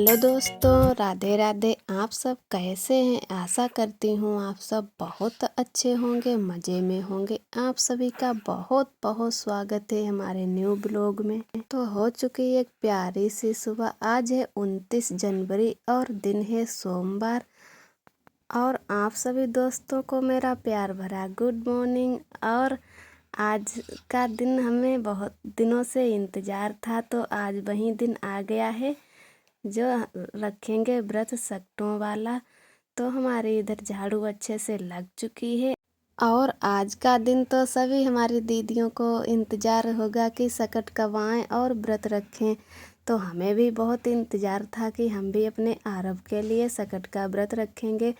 Hello दोस्तों, राधे राधे। आप सब कैसे हैं? आशा करती हूँ आप सब बहुत अच्छे होंगे, मज़े में होंगे। आप सभी का बहुत बहुत स्वागत है हमारे न्यू ब्लॉग में। तो हो चुकी एक प्यारी सी सुबह। आज है 29 जनवरी और दिन है सोमवार। और आप सभी दोस्तों को मेरा प्यार भरा गुड मॉर्निंग। और आज का दिन हमें बहुत दिनों से इंतज़ार था, तो आज वही दिन आ गया है जो रखेंगे व्रत सकटों वाला। तो हमारी इधर झाड़ू अच्छे से लग चुकी है। और आज का दिन तो सभी हमारी दीदियों को इंतज़ार होगा कि सकट कब आएं और व्रत रखें। तो हमें भी बहुत इंतज़ार था कि हम भी अपने आरव के लिए सकट का व्रत रखेंगे।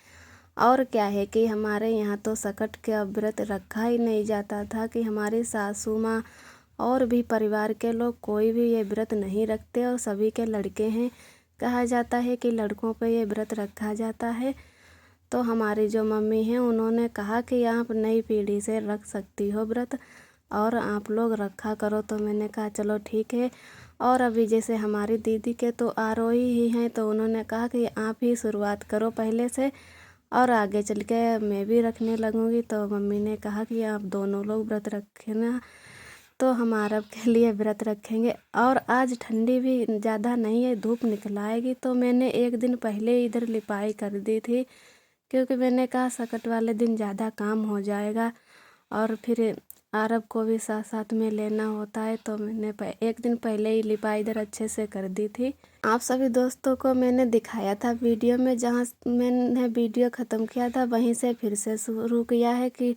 और क्या है कि हमारे यहाँ तो सकट का व्रत रखा ही नहीं जाता था कि हमारी सासू माँ और भी परिवार के लोग कोई भी ये व्रत नहीं रखते, और सभी के लड़के हैं। कहा जाता है कि लड़कों पे ये व्रत रखा जाता है। तो हमारी जो मम्मी हैं उन्होंने कहा कि आप नई पीढ़ी से रख सकती हो व्रत और आप लोग रखा करो। तो मैंने कहा चलो ठीक है। और अभी जैसे हमारी दीदी के तो आरोही ही हैं, तो उन्होंने कहा कि आप ही शुरुआत करो पहले से और आगे चल के मैं भी रखने लगूँगी। तो मम्मी ने कहा कि आप दोनों लोग व्रत रखना। तो हम आरव के लिए व्रत रखेंगे। और आज ठंडी भी ज़्यादा नहीं है, धूप निकल आएगी। तो मैंने एक दिन पहले इधर लिपाई कर दी थी, क्योंकि मैंने कहा सकट वाले दिन ज़्यादा काम हो जाएगा और फिर आरव को भी साथ साथ में लेना होता है। तो मैंने एक दिन पहले ही लिपाई इधर अच्छे से कर दी थी। आप सभी दोस्तों को मैंने दिखाया था वीडियो में, जहाँ मैंने वीडियो ख़त्म किया था वहीं से फिर से शुरू किया है कि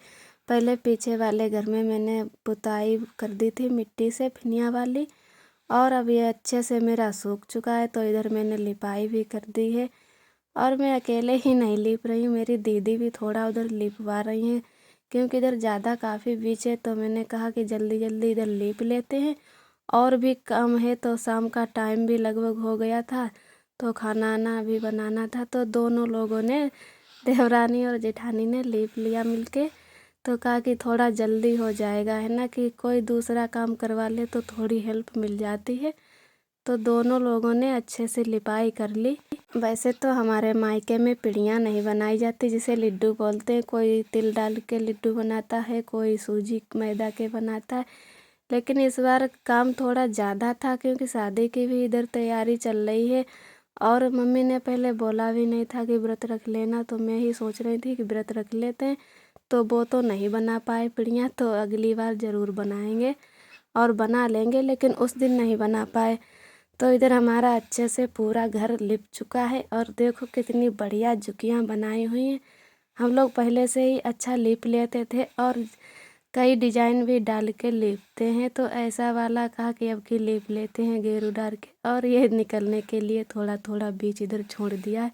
पहले पीछे वाले घर में मैंने पुताई कर दी थी मिट्टी से फिनिया वाली, और अब ये अच्छे से मेरा सूख चुका है। तो इधर मैंने लिपाई भी कर दी है। और मैं अकेले ही नहीं लीप रही हूँ, मेरी दीदी भी थोड़ा उधर लिपवा रही हैं, क्योंकि इधर ज़्यादा काफ़ी बीच है। तो मैंने कहा कि जल्दी जल्दी इधर लीप लेते हैं, और भी काम है। तो शाम का टाइम भी लगभग हो गया था, तो खाना वाना भी बनाना था। तो दोनों लोगों ने, देवरानी और जेठानी ने लीप लिया मिलके। तो कहा कि थोड़ा जल्दी हो जाएगा, है ना, कि कोई दूसरा काम करवा ले तो थोड़ी हेल्प मिल जाती है। तो दोनों लोगों ने अच्छे से लिपाई कर ली। वैसे तो हमारे मायके में पिड़ियाँ नहीं बनाई जाती, जिसे लड्डू बोलते हैं। कोई तिल डाल के लड्डू बनाता है, कोई सूजी मैदा के बनाता है। लेकिन इस बार काम थोड़ा ज़्यादा था, क्योंकि शादी की भी इधर तैयारी चल रही है। और मम्मी ने पहले बोला भी नहीं था कि व्रत रख लेना, तो मैं ही सोच रही थी कि व्रत रख लेते हैं। तो वो तो नहीं बना पाए पिड़ियाँ, तो अगली बार ज़रूर बनाएंगे और बना लेंगे, लेकिन उस दिन नहीं बना पाए। तो इधर हमारा अच्छे से पूरा घर लिप चुका है। और देखो कितनी बढ़िया झुकियाँ बनाई हुई हैं। हम लोग पहले से ही अच्छा लिप लेते थे और कई डिजाइन भी डाल के लिपते हैं। तो ऐसा वाला कहा कि अब की लिप लेते हैं गेरू डाल के। और ये निकलने के लिए थोड़ा थोड़ा बीच इधर छोड़ दिया है,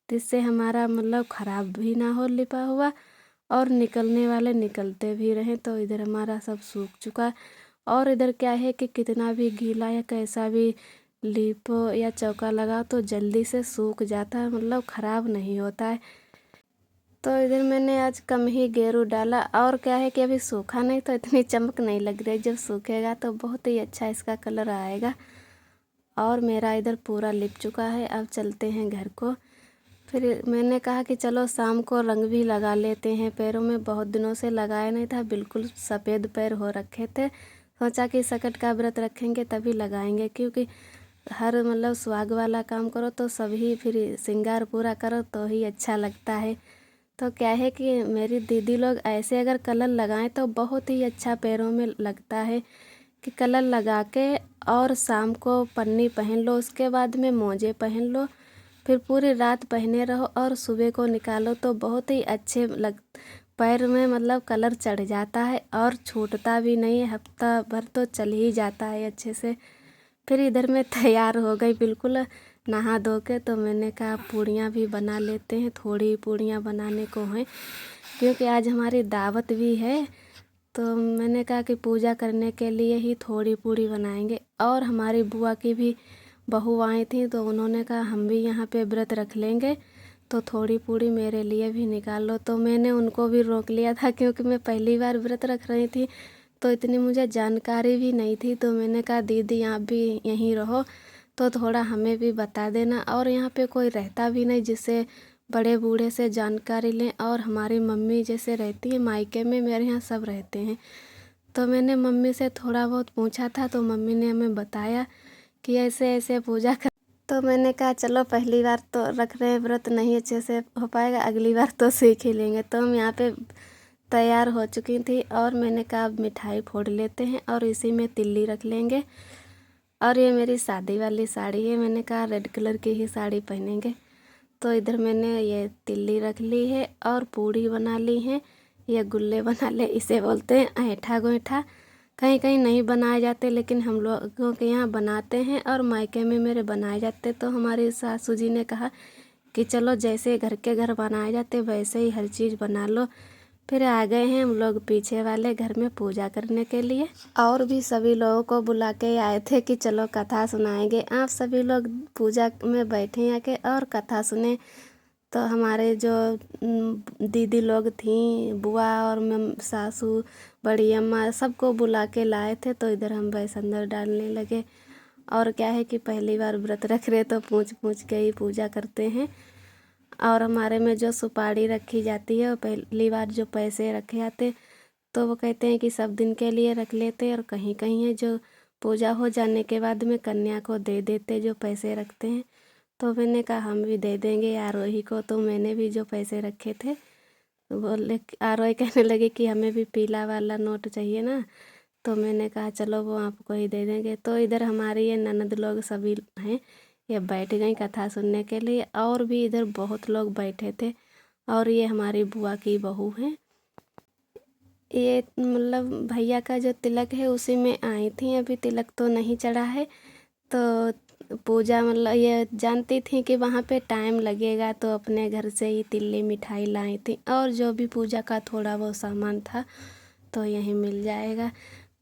जिससे हमारा मतलब ख़राब भी ना हो लिपा हुआ, और निकलने वाले निकलते भी रहें। तो इधर हमारा सब सूख चुका है। और इधर क्या है कि कितना भी गीला या कैसा भी लीपो या चौका लगाओ तो जल्दी से सूख जाता है, मतलब ख़राब नहीं होता है। तो इधर मैंने आज कम ही गेरू डाला। और क्या है कि अभी सूखा नहीं, तो इतनी चमक नहीं लग रही। जब सूखेगा तो बहुत ही अच्छा इसका कलर आएगा। और मेरा इधर पूरा लिप चुका है। अब चलते हैं घर को। फिर मैंने कहा कि चलो शाम को रंग भी लगा लेते हैं। पैरों में बहुत दिनों से लगाया नहीं था, बिल्कुल सफ़ेद पैर हो रखे थे। सोचा कि सकट का व्रत रखेंगे तभी लगाएंगे, क्योंकि हर मतलब सुहाग वाला काम करो तो सभी फिर श्रृंगार पूरा करो तो ही अच्छा लगता है। तो क्या है कि मेरी दीदी लोग ऐसे अगर कलर लगाएं तो बहुत ही अच्छा पैरों में लगता है, कि कलर लगा के और शाम को पन्नी पहन लो, उसके बाद में मोजे पहन लो, फिर पूरी रात पहने रहो और सुबह को निकालो तो बहुत ही अच्छे पैर में मतलब कलर चढ़ जाता है और छूटता भी नहीं है। हफ्ता भर तो चल ही जाता है अच्छे से। फिर इधर मैं तैयार हो गई बिल्कुल नहा धो के। तो मैंने कहा पूड़ियाँ भी बना लेते हैं, थोड़ी पूड़ियाँ बनाने को हैं, क्योंकि आज हमारी दावत भी है। तो मैंने कहा कि पूजा करने के लिए ही थोड़ी पूड़ी बनाएंगे। और हमारी बुआ की भी बहू आई थी, तो उन्होंने कहा हम भी यहाँ पे व्रत रख लेंगे, तो थोड़ी पूड़ी मेरे लिए भी निकाल लो। तो मैंने उनको भी रोक लिया था, क्योंकि मैं पहली बार व्रत रख रही थी, तो इतनी मुझे जानकारी भी नहीं थी। तो मैंने कहा दीदी आप भी यहीं रहो, तो थोड़ा हमें भी बता देना। और यहाँ पे कोई रहता भी नहीं जिससे बड़े बूढ़े से जानकारी लें। और हमारी मम्मी जैसे रहती है मायके में, मेरे यहाँ सब रहते हैं, तो मैंने मम्मी से थोड़ा बहुत पूछा था, तो मम्मी ने हमें बताया कि ऐसे ऐसे पूजा कर। तो मैंने कहा चलो पहली बार तो रख रहे हैं व्रत, नहीं अच्छे से हो पाएगा, अगली बार तो सीख ही लेंगे। तो हम यहाँ पे तैयार हो चुकी थी और मैंने कहा अब मिठाई फोड़ लेते हैं और इसी में तिल्ली रख लेंगे। और ये मेरी शादी वाली साड़ी है, मैंने कहा रेड कलर की ही साड़ी पहनेंगे। तो इधर मैंने ये तिल्ली रख ली है और पूड़ी बना ली है, ये गुल्ले बना ले, इसे बोलते हैं ऐठा गोईठा। कहीं कहीं नहीं बनाए जाते लेकिन हम लोगों के यहाँ बनाते हैं और मायके में मेरे बनाए जाते। तो हमारी सासू जी ने कहा कि चलो जैसे घर के घर बनाए जाते वैसे ही हर चीज़ बना लो। फिर आ गए हैं हम लोग पीछे वाले घर में पूजा करने के लिए। और भी सभी लोगों को बुला के आए थे कि चलो कथा सुनाएंगे। आप सभी लोग पूजा में बैठे आके और कथा सुने। तो हमारे जो दीदी लोग थीं, बुआ और सासू, बड़ी अम्मा, सबको बुला के लाए थे। तो इधर हम बैसंदर डालने लगे। और क्या है कि पहली बार व्रत रख रहे तो पूछ पूछ के ही पूजा करते हैं। और हमारे में जो सुपारी रखी जाती है, वो पहली बार जो पैसे रखे जाते तो वो कहते हैं कि सब दिन के लिए रख लेते हैं। और कहीं कहीं है जो पूजा हो जाने के बाद में कन्या को दे देते जो पैसे रखते हैं। तो मैंने कहा हम भी दे देंगे आरोही को। तो मैंने भी जो पैसे रखे थे बोले, आरोही कहने लगे कि हमें भी पीला वाला नोट चाहिए ना। तो मैंने कहा चलो वो आपको ही दे देंगे। तो इधर हमारी ये ननद लोग सभी हैं, ये बैठ गई कथा सुनने के लिए। और भी इधर बहुत लोग बैठे थे। और ये हमारी बुआ की बहू हैं, ये मतलब भैया का जो तिलक है उसी में आई थी, अभी तिलक तो नहीं चढ़ा है। तो पूजा मतलब ये जानती थी कि वहाँ पे टाइम लगेगा, तो अपने घर से ही तिल्ली मिठाई लाई थी। और जो भी पूजा का थोड़ा वो सामान था तो यहीं मिल जाएगा।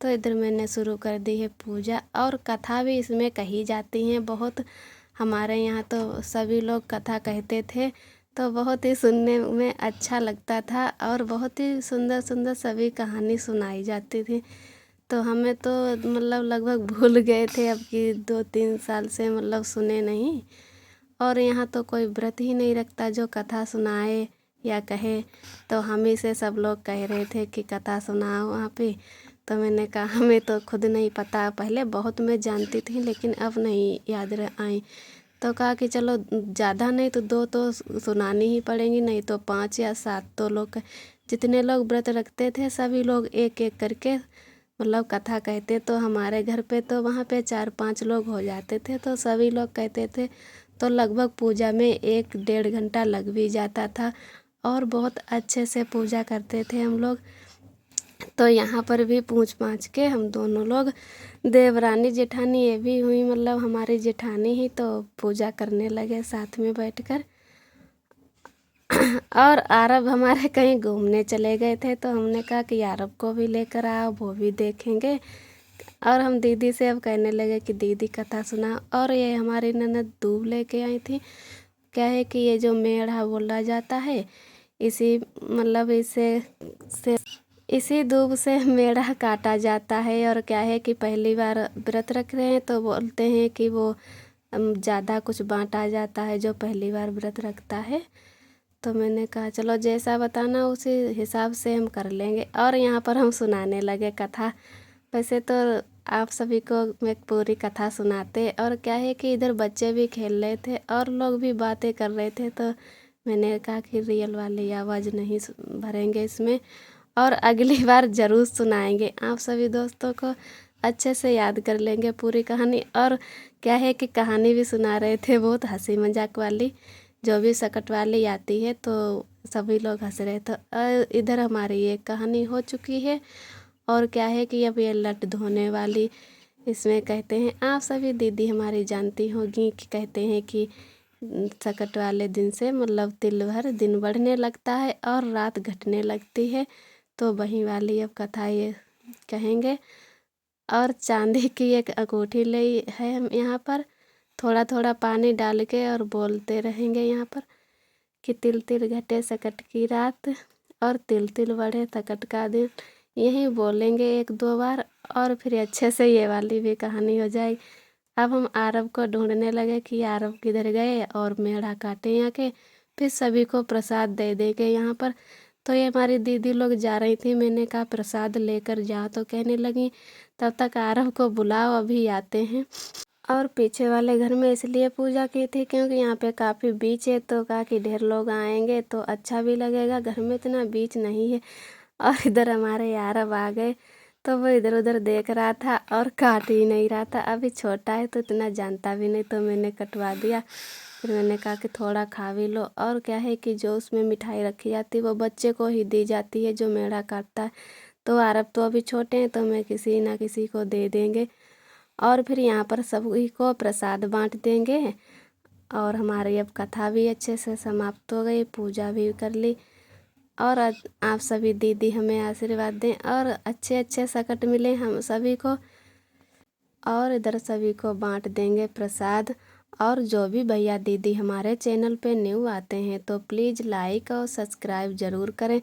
तो इधर मैंने शुरू कर दी है पूजा। और कथा भी इसमें कही जाती हैं बहुत। हमारे यहाँ तो सभी लोग कथा कहते थे, तो बहुत ही सुनने में अच्छा लगता था और बहुत ही सुंदर सुंदर सभी कहानी सुनाई जाती थी। तो हमें तो मतलब लगभग भूल गए थे अब कि 2-3 साल से मतलब सुने नहीं। और यहाँ तो कोई व्रत ही नहीं रखता जो कथा सुनाए या कहे। तो हम ही से सब लोग कह रहे थे कि कथा सुनाओ वहाँ पे। तो मैंने कहा हमें तो खुद नहीं पता, पहले बहुत मैं जानती थी लेकिन अब नहीं याद आई। तो कहा कि चलो ज़्यादा नहीं तो 2 तो सुनानी ही पड़ेंगी, नहीं तो 5 या 7 तो लोग, जितने लोग व्रत रखते थे सभी लोग एक एक करके मतलब कथा कहते। तो हमारे घर पे तो वहाँ पे 4-5 लोग हो जाते थे, तो सभी लोग कहते थे। तो लगभग पूजा में 1-1.5 घंटा लग भी जाता था और बहुत अच्छे से पूजा करते थे हम लोग। तो यहाँ पर भी पूछ पाछ के हम दोनों लोग, देवरानी जेठानी ये भी हुई मतलब हमारी जेठानी ही, तो पूजा करने लगे साथ में बैठकर। और आरब हमारे कहीं घूमने चले गए थे, तो हमने कहा कि आरब को भी लेकर आओ, वो भी देखेंगे। और हम दीदी से अब कहने लगे कि दीदी कथा सुना। और ये हमारी ननद दूब लेके आई थी। क्या है कि ये जो मेढ़ा बोला जाता है, इसी मतलब इसी दूब से मेढ़ा काटा जाता है। और क्या है कि पहली बार व्रत रख रहे हैं तो बोलते हैं कि वो ज़्यादा कुछ बांटा जाता है जो पहली बार व्रत रखता है। तो मैंने कहा चलो जैसा बताना उसी हिसाब से हम कर लेंगे। और यहाँ पर हम सुनाने लगे कथा। वैसे तो आप सभी को मैं पूरी कथा सुनाते, और क्या है कि इधर बच्चे भी खेल रहे थे और लोग भी बातें कर रहे थे। तो मैंने कहा कि रियल वाली आवाज़ नहीं भरेंगे इसमें, और अगली बार ज़रूर सुनाएंगे। आप सभी दोस्तों को अच्छे से याद कर लेंगे पूरी कहानी। और क्या है कि कहानी भी सुना रहे थे बहुत हंसी मजाक वाली, जो भी सकट वाली आती है तो सभी लोग हंस रहे थे। इधर हमारी ये कहानी हो चुकी है। और क्या है कि अब ये लट धोने वाली, इसमें कहते हैं आप सभी दीदी हमारी जानती होगी कि कहते हैं कि सकट वाले दिन से मतलब तिल भर दिन बढ़ने लगता है और रात घटने लगती है। तो वही वाली अब कथा ये कहेंगे। और चांदी की एक अंगूठी ली है हम यहाँ पर, थोड़ा थोड़ा पानी डाल के और बोलते रहेंगे यहाँ पर कि तिल तिल घटे सकट की रात और तिल तिल बढ़े सकट का दिन। यही बोलेंगे 1-2 बार और फिर अच्छे से ये वाली भी कहानी हो जाएगी। अब हम आरव को ढूंढने लगे कि आरव किधर गए और मेढ़ा काटे यहाँ के, फिर सभी को प्रसाद दे दे के यहाँ पर। तो ये हमारी दीदी लोग जा रही थी, मैंने कहा प्रसाद लेकर जाओ, तो कहने लगी तब तक आरव को बुलाओ अभी आते हैं। और पीछे वाले घर में इसलिए पूजा की थी क्योंकि यहाँ पे काफ़ी बीच है, तो कहा कि ढेर लोग आएंगे तो अच्छा भी लगेगा, घर में इतना बीच नहीं है। और इधर हमारे आरव आ गए, तो वो इधर उधर देख रहा था और काट ही नहीं रहा था। अभी छोटा है तो इतना जानता भी नहीं, तो मैंने कटवा दिया। फिर मैंने कहा कि थोड़ा खा भी लो। और क्या है कि जो उसमें मिठाई रखी जाती है वो बच्चे को ही दी जाती है जो मेढ़ा काटता है। तो आरव तो अभी छोटे हैं, तो मैं किसी ना किसी को दे देंगे। और फिर यहाँ पर सभी को प्रसाद बांट देंगे। और हमारी अब कथा भी अच्छे से समाप्त हो गई, पूजा भी कर ली। और आप सभी दीदी हमें आशीर्वाद दें और अच्छे अच्छे सकट मिले हम सभी को। और इधर सभी को बांट देंगे प्रसाद। और जो भी भैया दीदी हमारे चैनल पे न्यू आते हैं तो प्लीज़ लाइक और सब्सक्राइब ज़रूर करें।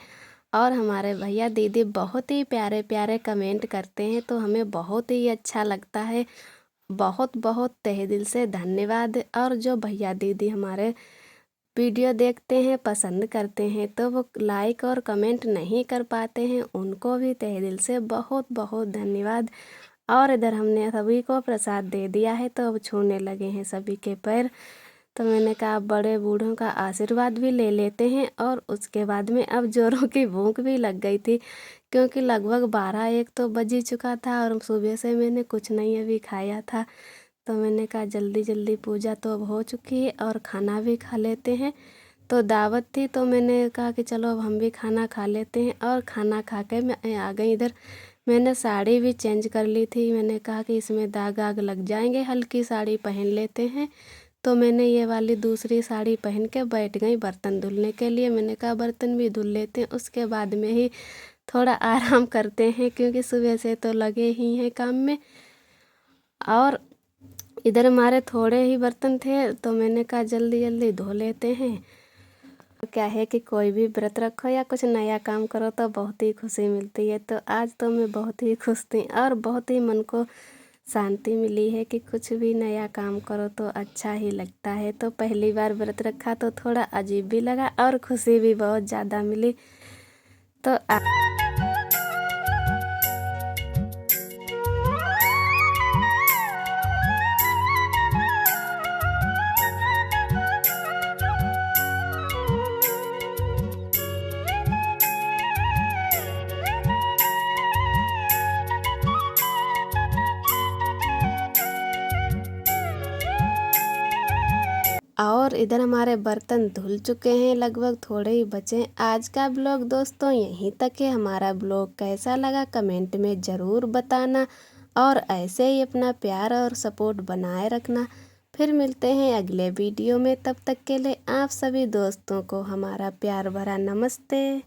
और हमारे भैया दीदी बहुत ही प्यारे प्यारे कमेंट करते हैं, तो हमें बहुत ही अच्छा लगता है। बहुत बहुत तहे दिल से धन्यवाद। और जो भैया दीदी हमारे वीडियो देखते हैं, पसंद करते हैं, तो वो लाइक और कमेंट नहीं कर पाते हैं, उनको भी तहे दिल से बहुत बहुत धन्यवाद। और इधर हमने सभी को प्रसाद दे दिया है, तो अब छूने लगे हैं सभी के पैर। तो मैंने कहा बड़े बूढ़ों का आशीर्वाद भी ले लेते हैं। और उसके बाद में अब जोरों की भूख भी लग गई थी, क्योंकि लगभग 12-1 तो बज ही चुका था और सुबह से मैंने कुछ नहीं अभी खाया था। तो मैंने कहा जल्दी जल्दी पूजा तो अब हो चुकी है और खाना भी खा लेते हैं। तो दावत थी, तो मैंने कहा कि चलो अब हम भी खाना खा लेते हैं। और खाना खा के मैं आ गई इधर। मैंने साड़ी भी चेंज कर ली थी, मैंने कहा कि इसमें दाग आग लग जाएंगे, हल्की साड़ी पहन लेते हैं। तो मैंने ये वाली दूसरी साड़ी पहन के बैठ गई बर्तन धुलने के लिए। मैंने कहा बर्तन भी धुल लेते हैं, उसके बाद में ही थोड़ा आराम करते हैं, क्योंकि सुबह से तो लगे ही हैं काम में। और इधर हमारे थोड़े ही बर्तन थे, तो मैंने कहा जल्दी जल्दी धो लेते हैं। क्या है कि कोई भी व्रत रखो या कुछ नया काम करो तो बहुत ही खुशी मिलती है। तो आज तो मैं बहुत ही खुश थी और बहुत ही मन को शांति मिली है कि कुछ भी नया काम करो तो अच्छा ही लगता है। तो पहली बार व्रत रखा तो थोड़ा अजीब भी लगा और खुशी भी बहुत ज़्यादा मिली। तो और इधर हमारे बर्तन धुल चुके हैं, लगभग थोड़े ही बचे हैं। आज का ब्लॉग दोस्तों यहीं तक है। हमारा ब्लॉग कैसा लगा कमेंट में ज़रूर बताना और ऐसे ही अपना प्यार और सपोर्ट बनाए रखना। फिर मिलते हैं अगले वीडियो में, तब तक के लिए आप सभी दोस्तों को हमारा प्यार भरा नमस्ते।